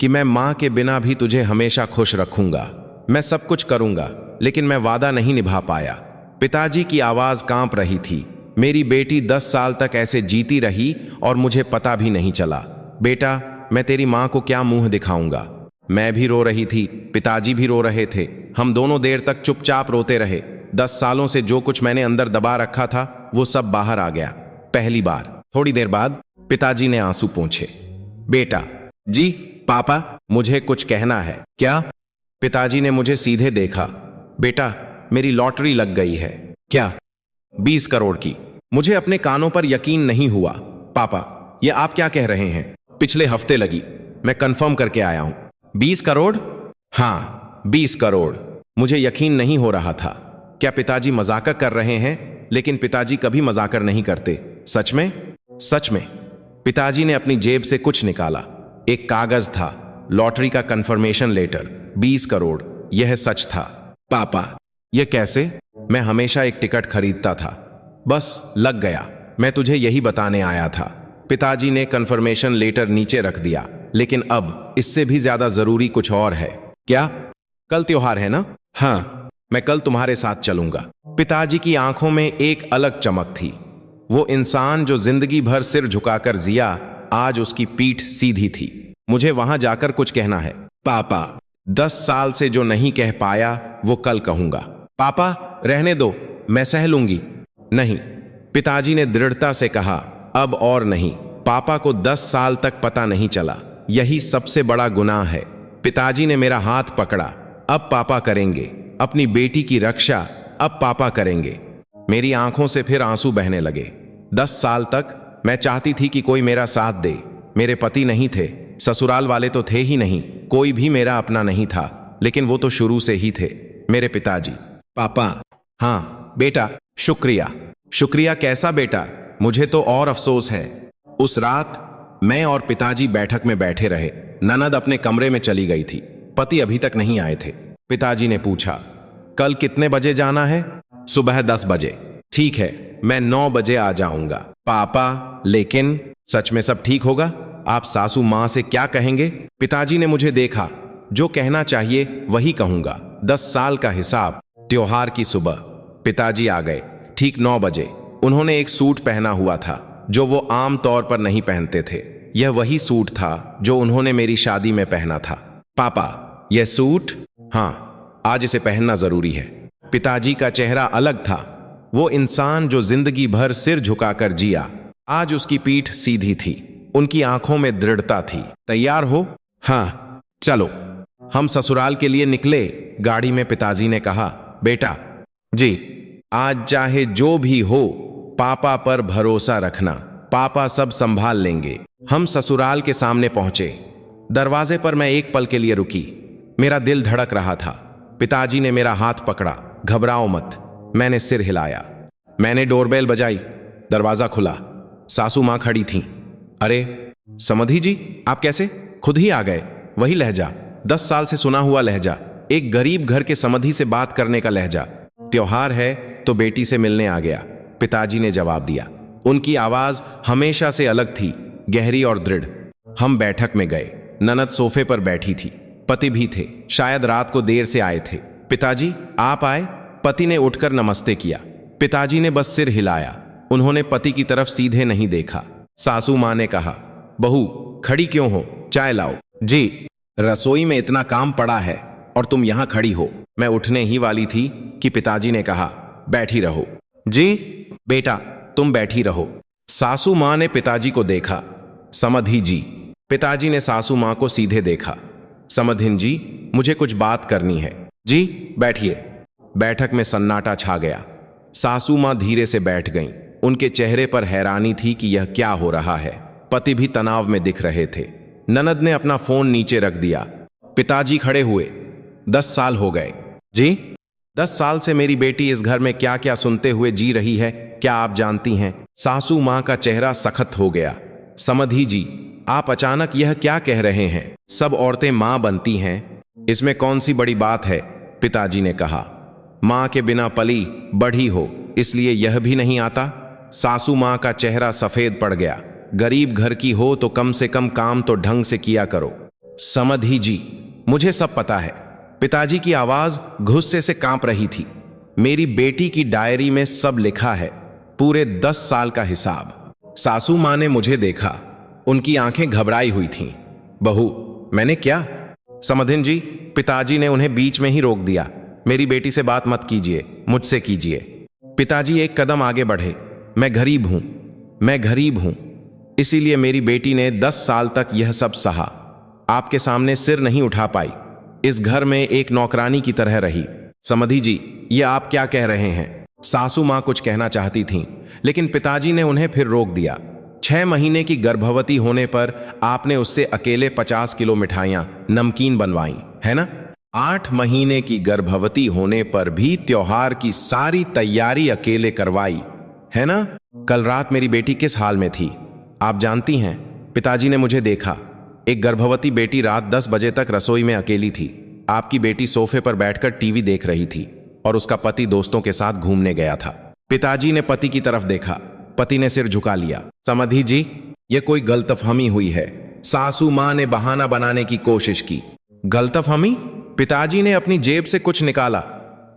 कि मैं मां के बिना भी तुझे हमेशा खुश रखूंगा। मैं सब कुछ करूंगा, लेकिन मैं वादा नहीं निभा पाया। पिताजी की आवाज कांप रही थी। मेरी बेटी 10 साल तक ऐसे जीती रही और मुझे पता भी नहीं चला। बेटा, मैं तेरी मां को क्या मुंह दिखाऊंगा? मैं भी रो रही थी, पिताजी भी रो रहे थे। हम दोनों देर तक चुपचाप रोते रहे। 10 सालों से जो कुछ मैंने अंदर दबा रखा था वो सब बाहर आ गया, पहली बार। थोड़ी देर बाद पिताजी ने आंसू पोंछे। बेटा। जी पापा, मुझे कुछ कहना है। क्या? पिताजी ने मुझे सीधे देखा। बेटा, मेरी लॉटरी लग गई है। क्या? 20 करोड़ की। मुझे अपने कानों पर यकीन नहीं हुआ। पापा, ये आप क्या कह रहे हैं? पिछले हफ्ते लगी, मैं कंफर्म करके आया हूं। 20 करोड़? हाँ, 20 करोड़। मुझे यकीन नहीं हो रहा था। क्या पिताजी मजाक कर रहे हैं? लेकिन पिताजी कभी मजाक नहीं करते। सच में? सच में। पिताजी ने अपनी जेब से कुछ निकाला। एक कागज था, लॉटरी का कंफर्मेशन लेटर। 20 करोड़, यह सच था। पापा, यह कैसे? मैं हमेशा एक टिकट खरीदता था, बस लग गया। मैं तुझे यही बताने आया था। पिताजी ने कंफर्मेशन लेटर नीचे रख दिया। लेकिन अब इससे भी ज्यादा जरूरी कुछ और है। क्या? कल त्योहार है ना? हाँ, मैं कल तुम्हारे साथ चलूंगा। पिताजी की आंखों में एक अलग चमक थी। वो इंसान जो जिंदगी भर सिर झुकाकर जिया, आज उसकी पीठ सीधी थी। मुझे वहां जाकर कुछ कहना है। पापा, 10 साल से जो नहीं कह पाया वो कल कहूंगा। पापा, रहने दो, मैं सह लूंगी। नहीं, पिताजी ने दृढ़ता से कहा। अब और नहीं। पापा को 10 साल तक पता नहीं चला, यही सबसे बड़ा गुनाह है। पिताजी ने मेरा हाथ पकड़ा। अब पापा करेंगे अपनी बेटी की रक्षा, अब पापा करेंगे। मेरी आंखों से फिर आंसू बहने लगे। 10 साल तक मैं चाहती थी कि कोई मेरा साथ दे। मेरे पति नहीं थे, ससुराल वाले तो थे ही नहीं, कोई भी मेरा अपना नहीं था। लेकिन वो तो शुरू से ही थे, मेरे पिताजी। पापा, हाँ बेटा, शुक्रिया। शुक्रिया कैसा बेटा? मुझे तो और अफसोस है। उस रात मैं और पिताजी बैठक में बैठे रहे। ननद अपने कमरे में चली गई थी, पति अभी तक नहीं आए थे। पिताजी ने पूछा, कल कितने बजे जाना है? सुबह 10 बजे। ठीक है, मैं 9 बजे आ जाऊंगा। पापा, लेकिन सच में सब ठीक होगा? आप सासू मां से क्या कहेंगे? पिताजी ने मुझे देखा। जो कहना चाहिए वही कहूंगा। 10 साल का हिसाब। त्योहार की सुबह पिताजी आ गए, ठीक 9 बजे। उन्होंने एक सूट पहना हुआ था जो वो आम तौर पर नहीं पहनते थे। यह वही सूट था जो उन्होंने मेरी शादी में पहना था। पापा, यह सूट? हाँ, आज इसे पहनना जरूरी है। पिताजी का चेहरा अलग था। वो इंसान जो जिंदगी भर सिर झुकाकर जिया, आज उसकी पीठ सीधी थी। उनकी आंखों में दृढ़ता थी। तैयार हो? हाँ, चलो। हम ससुराल के लिए निकले। गाड़ी में पिताजी ने कहा, बेटा। जी। आज चाहे जो भी हो, पापा पर भरोसा रखना, पापा सब संभाल लेंगे। हम ससुराल के सामने पहुंचे। दरवाजे पर मैं एक पल के लिए रुकी। मेरा दिल धड़क रहा था। पिताजी ने मेरा हाथ पकड़ा। घबराओ मत। मैंने सिर हिलाया। मैंने डोरबेल बजाई। दरवाजा खुला। सासू मां खड़ी थीं। अरे समधी जी, आप कैसे? खुद ही आ गए। वही लहजा, 10 साल से सुना हुआ लहजा, एक गरीब घर के समधी से बात करने का लहजा। त्योहार है तो बेटी से मिलने आ गया, पिताजी ने जवाब दिया। उनकी आवाज हमेशा से अलग थी, गहरी और दृढ़। हम बैठक में गए। ननद सोफे पर बैठी थी। पति भी थे, शायद रात को देर से आए थे। पिताजी आप आए? पति ने उठकर नमस्ते किया। पिताजी ने बस सिर हिलाया। उन्होंने पति की तरफ सीधे नहीं देखा। सासू मां ने कहा, बहू खड़ी क्यों हो, चाय लाओ। जी, रसोई में इतना काम पड़ा है और तुम यहां खड़ी हो। मैं उठने ही वाली थी कि पिताजी ने कहा, बैठी रहो। जी बेटा, तुम बैठी रहो। सासू मां ने पिताजी को देखा। समधी जी। पिताजी ने सासू मां को सीधे देखा। समधिन जी, मुझे कुछ बात करनी है। जी बैठिए। बैठक में सन्नाटा छा गया। सासू मां धीरे से बैठ गईं। उनके चेहरे पर हैरानी थी कि यह क्या हो रहा है। पति भी तनाव में दिख रहे थे। ननद ने अपना फोन नीचे रख दिया। पिताजी खड़े हुए। 10 साल हो गए। जी 10 साल से मेरी बेटी इस घर में क्या क्या सुनते हुए जी रही है, क्या आप जानती हैं? सासू मां का चेहरा सख्त हो गया। समधी जी, आप अचानक यह क्या कह रहे हैं? सब औरतें मां बनती हैं, इसमें कौन सी बड़ी बात है? पिताजी ने कहा। मां के बिना पली बढ़ी हो, इसलिए यह भी नहीं आता? सासू मां का चेहरा सफेद पड़ गया। गरीब घर की हो तो कम से कम काम तो ढंग से किया करो। समधी जी, मुझे सब पता है। पिताजी की आवाज गुस्से से कांप रही थी। मेरी बेटी की डायरी में सब लिखा है, पूरे 10 साल का हिसाब। सासू मां ने मुझे देखा। उनकी आंखें घबराई हुई थीं। बहू, मैंने क्या? समधिन जी, पिताजी ने उन्हें बीच में ही रोक दिया। मेरी बेटी से बात मत कीजिए, मुझसे कीजिए। पिताजी एक कदम आगे बढ़े। मैं गरीब हूं, इसीलिए मेरी बेटी ने 10 साल तक यह सब सहा। आपके सामने सिर नहीं उठा पाई, इस घर में एक नौकरानी की तरह रही। समधी जी, ये आप क्या कह रहे हैं? सासू मां कुछ कहना चाहती थीं, लेकिन पिताजी ने उन्हें फिर रोक दिया। 6 महीने की गर्भवती होने पर आपने उससे अकेले 50 किलो मिठाइयां, नमकीन बनवाई, है ना? 8 महीने की गर्भवती होने पर भी त्योहार की सारी तैयारी अकेले करवाई, है ना? कल रात मेरी बेटी किस हाल में थी आप जानती हैं? पिताजी ने मुझे देखा। एक गर्भवती बेटी रात 10 बजे तक रसोई में अकेली थी। आपकी बेटी सोफे पर बैठकर टीवी देख रही थी और उसका पति दोस्तों के साथ घूमने गया था। पिताजी ने पति की तरफ देखा। पति ने सिर झुका लिया। समधी जी, यह कोई गलतफहमी हुई है। सासू मां ने बहाना बनाने की कोशिश की। गलतफहमी? पिताजी ने अपनी जेब से कुछ निकाला।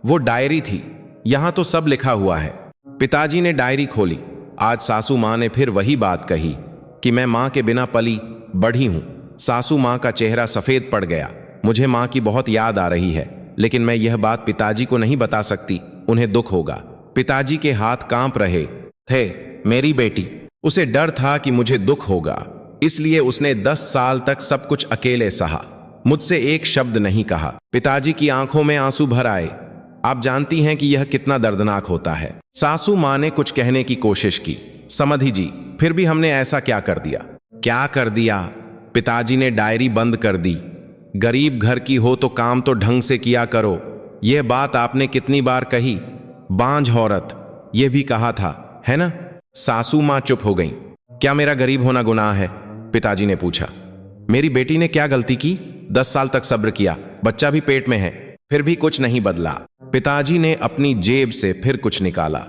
वो डायरी थी, यहां तो सब लिखा हुआ है। पिताजी ने डायरी खोली। आज सासू मां ने फिर वही बात कही कि मैं मां के बिना पली बढ़ी हूं। सासू मां का चेहरा सफेद पड़ गया। मुझे मां की बहुत याद आ रही है, लेकिन मैं यह बात पिताजी को नहीं बता सकती, उन्हें दुख होगा। पिताजी के हाथ कांप रहे थे। मेरी बेटी, उसे डर था कि मुझे दुख होगा, इसलिए उसने 10 साल तक सब कुछ अकेले सहा। मुझसे एक शब्द नहीं कहा। पिताजी की आंखों में आंसू भर आए। आप जानती हैं कि यह कितना दर्दनाक होता है। सासू मां ने कुछ कहने की कोशिश की। समधी जी, फिर भी हमने ऐसा क्या कर दिया? क्या कर दिया? पिताजी ने डायरी बंद कर दी। गरीब घर की हो तो काम तो ढंग से किया करो। यह बात आपने कितनी बार कही? बांझ औरत, यह भी कहा था, है ना? सासू मां चुप हो गईं। क्या मेरा गरीब होना गुनाह है? पिताजी ने पूछा। मेरी बेटी ने क्या गलती की? 10 साल तक सब्र किया, बच्चा भी पेट में है, फिर भी कुछ नहीं बदला। पिताजी ने अपनी जेब से फिर कुछ निकाला।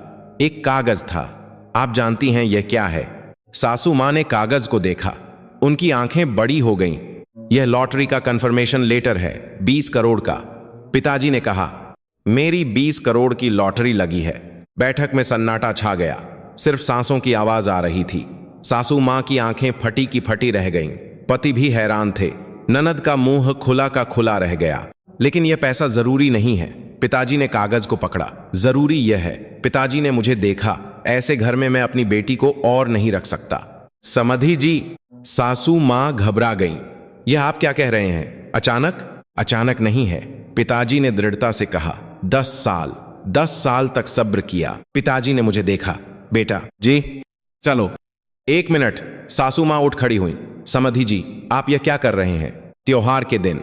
एक कागज था। आप जानती हैं यह क्या है? सासू मां ने कागज को देखा। उनकी आंखें बड़ी हो गईं। यह लॉटरी का कंफर्मेशन लेटर है, 20 करोड़ का। पिताजी ने कहा, मेरी 20 करोड़ की लॉटरी लगी है। बैठक में सन्नाटा छा गया। सिर्फ सांसों की आवाज आ रही थी। सासू मां की आंखें फटी की फटी रह गईं। पति भी हैरान थे। ननद का मुंह खुला का खुला रह गया। लेकिन यह पैसा जरूरी नहीं है। पिताजी ने कागज को पकड़ा। जरूरी यह है। पिताजी ने मुझे देखा। ऐसे घर में मैं अपनी बेटी को और नहीं रख सकता। समधी जी, सासू मां घबरा गईं। यह आप क्या कह रहे हैं? अचानक नहीं है, पिताजी ने दृढ़ता से कहा। 10 साल तक सब्र किया। पिताजी ने मुझे देखा। बेटा जी चलो। 1 मिनट। सासू माँ उठ खड़ी हुई। समधी जी, आप यह क्या कर रहे हैं? त्योहार के दिन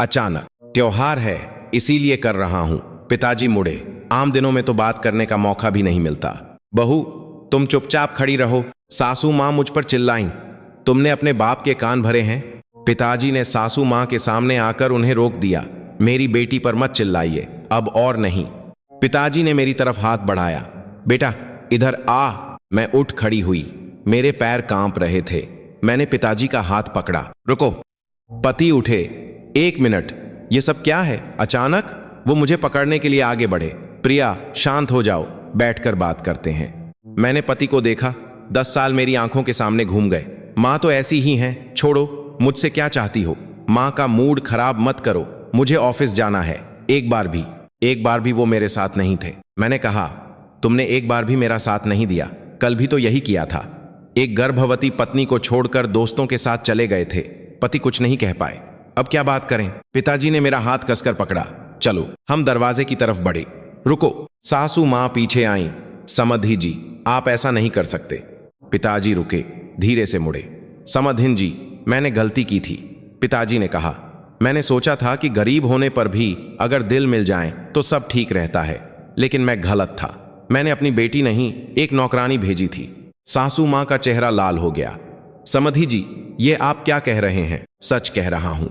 अचानक। त्योहार है इसीलिए कर रहा हूं। पिताजी मुड़े। आम दिनों में तो बात करने का मौका भी नहीं मिलता। बहू, तुम चुपचाप खड़ी रहो। सासू माँ मुझ पर चिल्लाईं। तुमने अपने बाप के कान भरे हैं? पिताजी ने सासू माँ के सामने आकर उन्हें रोक दिया। मेरी बेटी पर मत चिल्लाइए, अब और नहीं। पिताजी ने मेरी तरफ हाथ बढ़ाया। बेटा इधर आ। मैं उठ खड़ी हुई। मेरे पैर कांप रहे थे। मैंने पिताजी का हाथ पकड़ा। रुको। पति उठे। 1 मिनट, ये सब क्या है? अचानक वो मुझे पकड़ने के लिए आगे बढ़े। प्रिया शांत हो जाओ, बैठकर बात करते हैं। मैंने पति को देखा। 10 साल मेरी आंखों के सामने घूम गए। माँ तो ऐसी ही हैं, छोड़ो। मुझसे क्या चाहती हो? माँ का मूड खराब मत करो, मुझे ऑफिस जाना है। एक बार भी वो मेरे साथ नहीं थे। मैंने कहा, तुमने एक बार भी मेरा साथ नहीं दिया। कल भी तो यही किया था। एक गर्भवती पत्नी को छोड़कर दोस्तों के साथ चले गए थे। पति कुछ नहीं कह पाए। अब क्या बात करें? पिताजी ने मेरा हाथ कसकर पकड़ा। चलो। हम दरवाजे की तरफ बढ़े। रुको। सासू माँ पीछे आईं। समधी जी, आप ऐसा नहीं कर सकते। पिताजी रुके, धीरे से मुड़े। समधिन जी, मैंने गलती की थी। पिताजी ने कहा, मैंने सोचा था कि गरीब होने पर भी अगर दिल मिल जाए तो सब ठीक रहता है, लेकिन मैं गलत था। मैंने अपनी बेटी नहीं, एक नौकरानी भेजी थी। सासू माँ का चेहरा लाल हो गया। समधी जी, ये आप क्या कह रहे हैं? सच कह रहा हूं।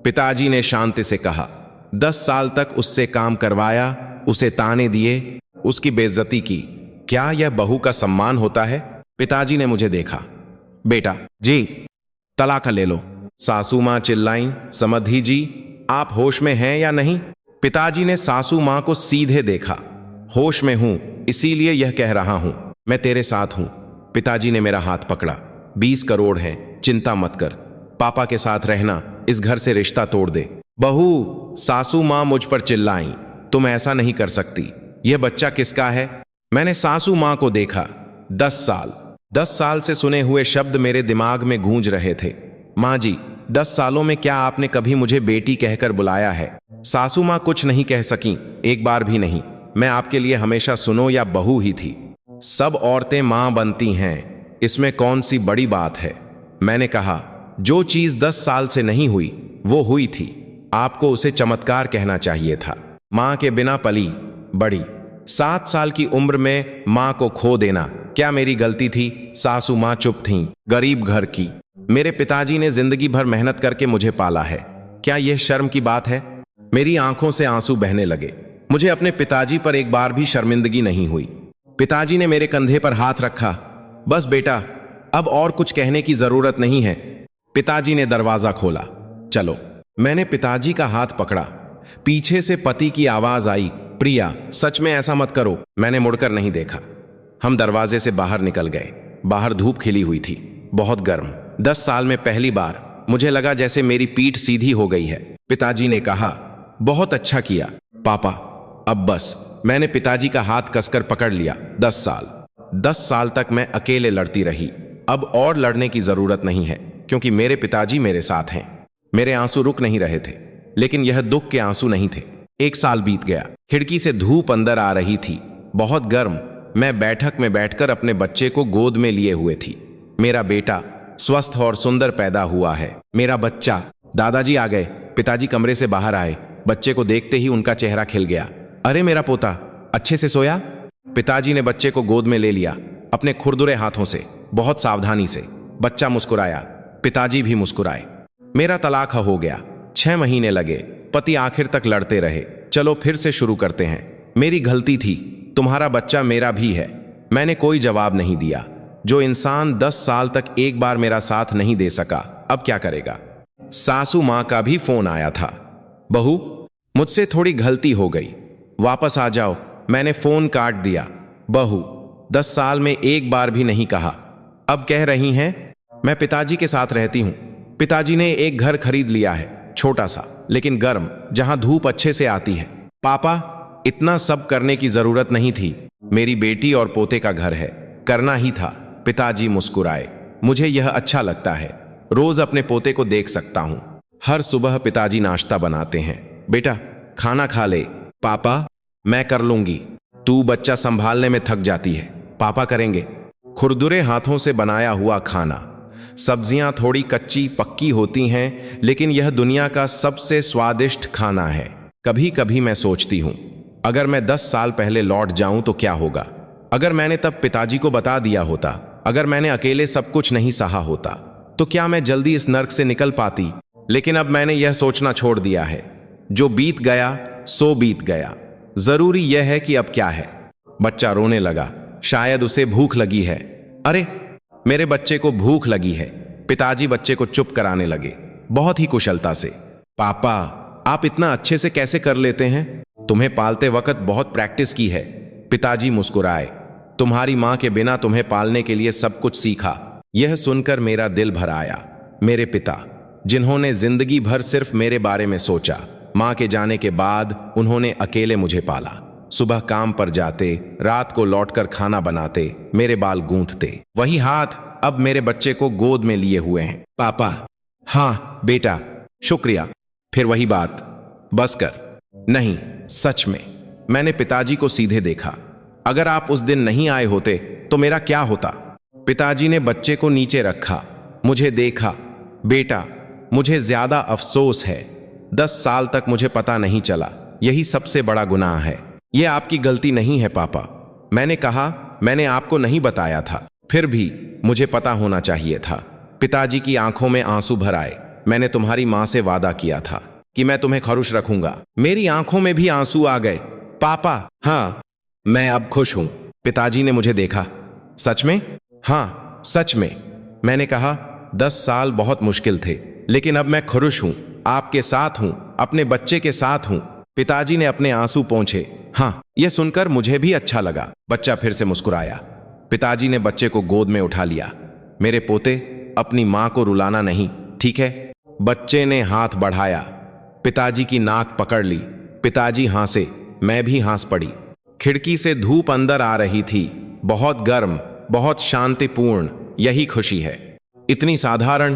पिताजी ने शांति से कहा। 10 साल तक उससे काम करवाया, उसे ताने दिए, उसकी बेइज्जती की। क्या यह बहू का सम्मान होता है? पिताजी ने मुझे देखा। बेटा जी, तलाक ले लो। सासू माँ चिल्लाईं। समधी जी, आप होश में हैं या नहीं? पिताजी ने सासू माँ को सीधे देखा। होश में हूं, इसीलिए यह कह रहा हूं। मैं तेरे साथ हूं। पिताजी ने मेरा हाथ पकड़ा। 20 करोड़ हैं, चिंता मत कर। पापा के साथ रहना, इस घर से रिश्ता तोड़ दे। बहू, सासू माँ मुझ पर चिल्लाईं। तुम ऐसा नहीं कर सकती। यह बच्चा किसका है? मैंने सासू माँ को देखा। 10 साल से सुने हुए शब्द मेरे दिमाग में गूंज रहे थे। माँ जी, 10 सालों में क्या आपने कभी मुझे बेटी कहकर बुलाया है? सासू माँ कुछ नहीं कह सकीं, एक बार भी नहीं। मैं आपके लिए हमेशा सुनो या बहू ही थी। सब औरतें माँ बनती हैं, इसमें कौन सी बड़ी बात है? मैंने कहा, जो चीज 10 साल से नहीं हुई वो हुई थी। आपको उसे चमत्कार कहना चाहिए था। माँ के बिना पली बड़ी। 7 साल की उम्र में माँ को खो देना क्या मेरी गलती थी? सासू माँ चुप थीं। गरीब घर की। मेरे पिताजी ने जिंदगी भर मेहनत करके मुझे पाला है। क्या यह शर्म की बात है? मेरी आंखों से आंसू बहने लगे। मुझे अपने पिताजी पर एक बार भी शर्मिंदगी नहीं हुई। पिताजी ने मेरे कंधे पर हाथ रखा। बस बेटा, अब और कुछ कहने की जरूरत नहीं है। पिताजी ने दरवाजा खोला। चलो। मैंने पिताजी का हाथ पकड़ा। पीछे से पति की आवाज आई, प्रिया सच में ऐसा मत करो। मैंने मुड़कर नहीं देखा। हम दरवाजे से बाहर निकल गए। बाहर धूप खिली हुई थी, बहुत गर्म। 10 साल में पहली बार मुझे लगा जैसे मेरी पीठ सीधी हो गई है। पिताजी ने कहा, बहुत अच्छा किया पापा, अब बस। मैंने पिताजी का हाथ कसकर पकड़ लिया। 10 साल तक मैं अकेले लड़ती रही। अब और लड़ने की जरूरत नहीं है, क्योंकि मेरे पिताजी मेरे साथ हैं। मेरे आंसू रुक नहीं रहे थे, लेकिन यह दुख के आंसू नहीं थे। 1 साल बीत गया। खिड़की से धूप अंदर आ रही थी, बहुत गर्म। मैं बैठक में बैठकर अपने बच्चे को गोद में लिए हुए थी। मेरा बेटा स्वस्थ और सुंदर पैदा हुआ है। मेरा बच्चा। दादाजी आ गए। पिताजी कमरे से बाहर आए। बच्चे को देखते ही उनका चेहरा खिल गया। अरे मेरा पोता, अच्छे से सोया? पिताजी ने बच्चे को गोद में ले लिया, अपने खुरदुरे हाथों से, बहुत सावधानी से। बच्चा मुस्कुराया, पिताजी भी मुस्कुराए। मेरा तलाक हो गया। 6 महीने लगे। पति आखिर तक लड़ते रहे। चलो फिर से शुरू करते हैं। मेरी गलती थी। तुम्हारा बच्चा मेरा भी है। मैंने कोई जवाब नहीं दिया। जो इंसान 10 साल तक एक बार मेरा साथ नहीं दे सका, अब क्या करेगा? सासू माँ का भी फोन आया था। बहू, मुझसे थोड़ी गलती हो गई, वापस आ जाओ। मैंने फोन काट दिया। बहू, 10 साल में एक बार भी नहीं कहा, अब कह रही हैं? मैं पिताजी के साथ रहती हूं। पिताजी ने एक घर खरीद लिया है, छोटा सा लेकिन गर्म, जहां धूप अच्छे से आती है। पापा, इतना सब करने की जरूरत नहीं थी। मेरी बेटी और पोते का घर है, करना ही था। पिताजी मुस्कुराए। मुझे यह अच्छा लगता है, रोज अपने पोते को देख सकता हूं। हर सुबह पिताजी नाश्ता बनाते हैं। बेटा खाना खा ले। पापा, मैं कर लूंगी, तू बच्चा संभालने में थक जाती है। पापा करेंगे। खुरदुरे हाथों से बनाया हुआ खाना। सब्जियां थोड़ी कच्ची पक्की होती हैं, लेकिन यह दुनिया का सबसे स्वादिष्ट खाना है। कभी कभी मैं सोचती हूं, अगर मैं 10 साल पहले लौट जाऊं तो क्या होगा। अगर मैंने तब पिताजी को बता दिया होता, अगर मैंने अकेले सब कुछ नहीं सहा होता, तो क्या मैं जल्दी इस नर्क से निकल पाती। लेकिन अब मैंने यह सोचना छोड़ दिया है, जो बीत गया सो बीत गया। जरूरी यह है कि अब क्या है। बच्चा रोने लगा। शायद उसे भूख लगी है। अरे, मेरे बच्चे को भूख लगी है। पिताजी बच्चे को चुप कराने लगे, बहुत ही कुशलता से। पापा, आप इतना अच्छे से कैसे कर लेते हैं? तुम्हें पालते वक्त बहुत प्रैक्टिस की है। पिताजी मुस्कुराए। तुम्हारी मां के बिना तुम्हें पालने के लिए सब कुछ सीखा। यह सुनकर मेरा दिल भर आया। मेरे पिता, जिन्होंने जिंदगी भर सिर्फ मेरे बारे में सोचा, मां के जाने के बाद उन्होंने अकेले मुझे पाला। सुबह काम पर जाते, रात को लौटकर खाना बनाते, मेरे बाल गूंथते। वही हाथ अब मेरे बच्चे को गोद में लिए हुए हैं। पापा, हाँ बेटा, शुक्रिया। फिर वही बात, बस कर। नहीं, सच में। मैंने पिताजी को सीधे देखा। अगर आप उस दिन नहीं आए होते तो मेरा क्या होता। पिताजी ने बच्चे को नीचे रखा, मुझे देखा। बेटा, मुझे ज्यादा अफसोस है, 10 साल तक मुझे पता नहीं चला। यही सबसे बड़ा गुनाह है। यह आपकी गलती नहीं है पापा। मैंने कहा, मैंने आपको नहीं बताया था। फिर भी मुझे पता होना चाहिए था। पिताजी की आंखों में आंसू भर आए। मैंने तुम्हारी मां से वादा किया था कि मैं तुम्हें खुश रखूंगा। मेरी आंखों में भी आंसू आ गए। पापा, हाँ, मैं अब खुश हूं। पिताजी ने मुझे देखा। सच में? हाँ, सच में। मैंने कहा, 10 साल बहुत मुश्किल थे, लेकिन अब मैं खुश हूं, आपके साथ हूं, अपने बच्चे के साथ हूं। पिताजी ने अपने आंसू पोंछे। हाँ, यह सुनकर मुझे भी अच्छा लगा। बच्चा फिर से मुस्कुराया। पिताजी ने बच्चे को गोद में उठा लिया। मेरे पोते, अपनी मां को रुलाना नहीं, ठीक है? बच्चे ने हाथ बढ़ाया। पिताजी की नाक पकड़ ली। पिताजी हंसे, मैं भी हंस पड़ी। खिड़की से धूप अंदर आ रही थी, बहुत गर्म, बहुत शांतिपूर्ण। यही खुशी है, इतनी साधारण।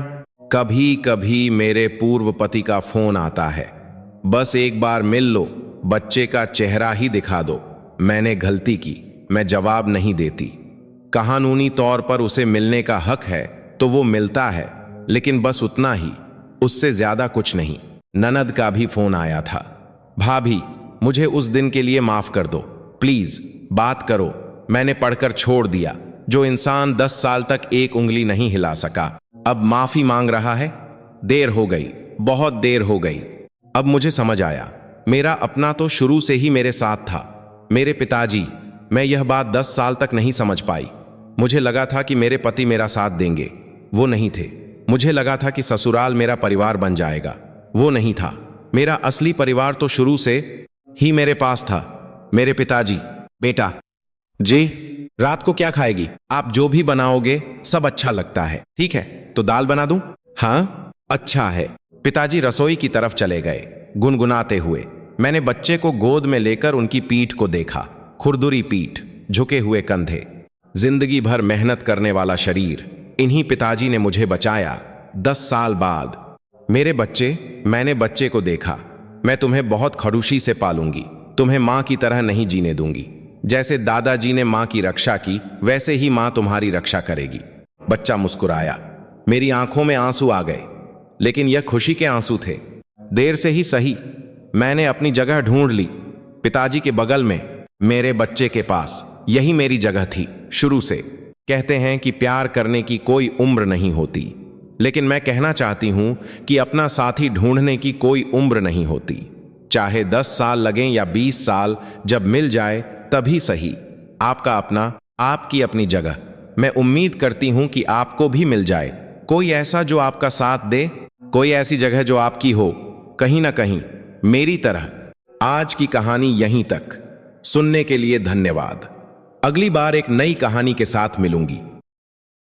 कभी कभी मेरे पूर्व पति का फोन आता है, बस एक बार मिल लो, बच्चे का चेहरा ही दिखा दो। मैंने गलती की, मैं जवाब नहीं देती। कानूनी तौर पर उसे मिलने का हक है तो वो मिलता है, लेकिन बस उतना ही, उससे ज्यादा कुछ नहीं। ननद का भी फोन आया था। भाभी, मुझे उस दिन के लिए माफ कर दो, प्लीज बात करो। मैंने पढ़कर छोड़ दिया। जो इंसान 10 साल तक एक उंगली नहीं हिला सका, अब माफी मांग रहा है। देर हो गई, बहुत देर हो गई। अब मुझे समझ आया, मेरा अपना तो शुरू से ही मेरे साथ था। मेरे पिताजी, मैं यह बात 10 साल तक नहीं समझ पाई। मुझे लगा था कि मेरे पति मेरा साथ देंगे, वो नहीं थे। मुझे लगा था कि ससुराल मेरा परिवार बन जाएगा, वो नहीं था। मेरा असली परिवार तो शुरू से ही मेरे पास था। मेरे पिताजी, बेटा जी, रात को क्या खाएगी? आप जो भी बनाओगे सब अच्छा लगता है। ठीक है, तो दाल बना दूं? हाँ, अच्छा है। पिताजी रसोई की तरफ चले गए, गुनगुनाते हुए। मैंने बच्चे को गोद में लेकर उनकी पीठ को देखा। खुरदुरी पीठ, झुके हुए कंधे, जिंदगी भर मेहनत करने वाला शरीर। इन्हीं पिताजी ने मुझे बचाया 10 साल बाद। मेरे बच्चे, मैंने बच्चे को देखा। मैं तुम्हें बहुत खड़ूसी से पालूंगी, तुम्हें मां की तरह नहीं जीने दूंगी। जैसे दादाजी ने मां की रक्षा की, वैसे ही मां तुम्हारी रक्षा करेगी। बच्चा मुस्कुराया। मेरी आंखों में आंसू आ गए, लेकिन यह खुशी के आंसू थे। देर से ही सही, मैंने अपनी जगह ढूंढ ली। पिताजी के बगल में, मेरे बच्चे के पास। यही मेरी जगह थी शुरू से। कहते हैं कि प्यार करने की कोई उम्र नहीं होती, लेकिन मैं कहना चाहती हूं कि अपना साथी ढूंढने की कोई उम्र नहीं होती। चाहे 10 साल लगें या 20 साल, जब मिल जाए तभी सही। आपका अपना, आपकी अपनी जगह। मैं उम्मीद करती हूं कि आपको भी मिल जाए कोई ऐसा जो आपका साथ दे, कोई ऐसी जगह जो आपकी हो, कहीं ना कहीं मेरी तरह। आज की कहानी यहीं तक। सुनने के लिए धन्यवाद। अगली बार एक नई कहानी के साथ मिलूंगी।